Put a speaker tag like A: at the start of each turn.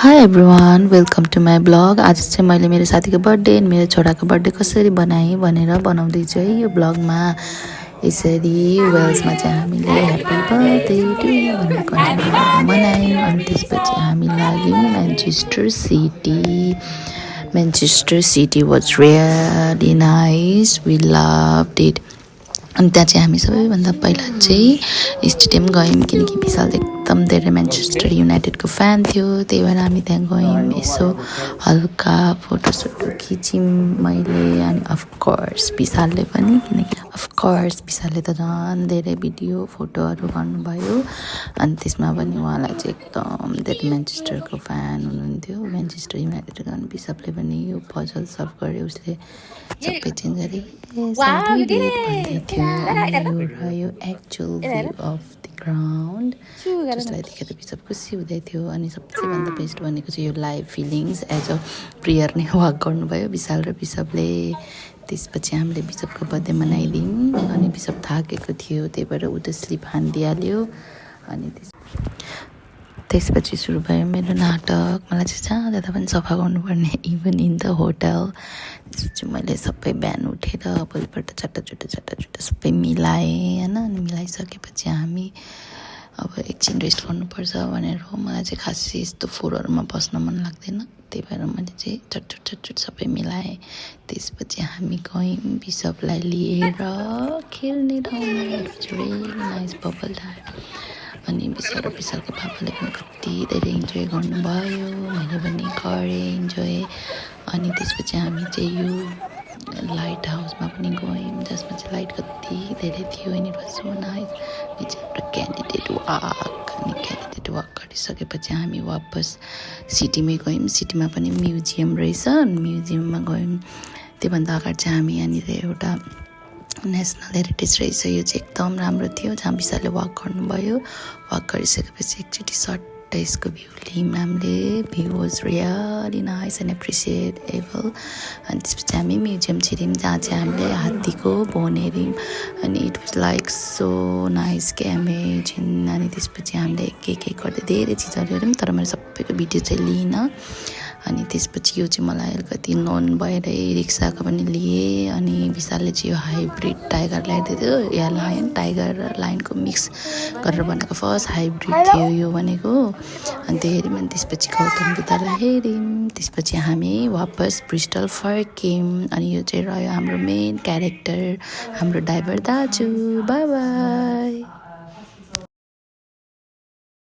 A: High everyone welcome to my blog. आज चाहिँ मैले मेरो साथीको बर्थडे अनि मेरो छोराको बर्थडे कसरी बनाएँ भनेर बनाउँदैछु है यो ब्लगमा। यसरी वेल्समा चाहिँ हामीले ह्याप्पी बर्थडे टु यु भनेर कन्टिन्यू मनायौँ। अनि त्यसपछि हामी लाग्यौँ Manchester City. Manchester City was really nice, we loved it. अनि त्यहाँ चाहिँ हामी सबैभन्दा पहिला चाहिँ स्टेडियम गयौँ किनकि विशाल एकदम धेरै म्यान्चेस्टर युनाइटेडको फ्यान थियो। त्यही भएर हामी त्यहाँ गयौँ, यसो हल्का फोटोसोटो खिच्यौँ मैले। अनि अफकोर्स विशालले पनि, किनकि अफकोर्स विशालले त झन् धेरै भिडियो फोटोहरू गर्नुभयो। अनि त्यसमा पनि उहाँलाई चाहिँ एकदम धेरै म्यान्चेस्टरको फ्यान हुनुहुन्थ्यो, म्यान्चेस्टर युनाइटेडको। अनि विशालले पनि यो पजल सल्भ गर्यो, उसले सबै चेन्ज गरे भन्दै थियो। यो actual view of the ground जसलाई देखेर विशप खुसी हुँदै थियो। अनि सबैभन्दा बेस्ट भनेको चाहिँ यो live feelings as a prayer नै वाक गर्नुभयो विशाल र विशपले। त्यसपछि हामीले विशपको बर्थडे मनाइदियौँ। अनि विशप थाकेको थियो, त्यही भएर ऊ त स्लिप हानिदिइहाल्यो। अनि त्यसपछि सुरु भयो मेरो नाटक। मलाई चाहिँ जहाँ जाँदा पनि सफा गर्नुपर्ने, इभन इन द होटल। त्यसपछि मैले सबै बिहान उठेर भोलिपल्ट चट्टा सबै मिलाएँ होइन। अनि मिलाइसकेपछि हामी अब एकछिन रेस्ट गर्नुपर्छ भनेर हो। मलाई चाहिँ खासै यस्तो फोहोरहरूमा बस्न मन लाग्दैन, त्यही भएर मैले चाहिँ चटचट सबै मिलाएँ। त्यसपछि हामी गयौँ विशपलाई लिएर खेल्ने ठाउँमा। Nice bubble tyre. अनि विशालको पापाले पनि कति धेरै इन्जोय गर्नुभयो, मैले पनि गरेँ इन्जोय। अनि त्यसपछि हामी चाहिँ यो लाइट हाउसमा पनि गयौँ, जसमा चाहिँ लाइट कति धेरै थियो। अनि इट वाज सो नाइस। हाम्रो क्यान्डिडेट वाक गरिसकेपछि हामी वापस सिटीमै गयौँ। सिटीमा पनि म्युजियम रहेछ, म्युजियममा गयौँ। त्योभन्दा अगाडि चाहिँ हामी यहाँनिर एउटा नेसनल हेरिटेज रहेछ, यो चाहिँ एकदम राम्रो थियो, जहाँ विशालले वाक गर्नुभयो। वाक गरिसकेपछि एकचोटि सट्ट यसको भ्यू लियौँ हामीले। View was really nice and appreciable. अनि त्यसपछि हामी म्युजियम छिर्यौँ, जहाँ चाहिँ हामीले हात्तीको बोन हेऱ्यौँ। अनि it was like so nice के अमेजिङ। अनि त्यसपछि हामीले एक गर्दै धेरै चिजहरू हेऱ्यौँ, तर मैले सबैको भिडियो चाहिँ लिइनँ। अनि त्यसपछि यो चाहिँ मलाई अलिकति नोन भएर रिक्साको पनि लिएँ। अनि विशालले चाहिँ यो हाइब्रिड टाइगर ल्याइदिएको थियो, या लायन टाइगर र लायनको मिक्स गरेर बनाएको फर्स्ट हाइब्रिड थियो यो भनेको। अनि त्यो हेऱ्यौँ। अनि त्यसपछि गौतम बुद्धलाई हेऱ्यौँ। त्यसपछि हामी वापस ब्रिस्टल फर्क्यौँ। अनि यो चाहिँ रह्यो हाम्रो मेन क्यारेक्टर, हाम्रो ड्राइभर दाजु। By by.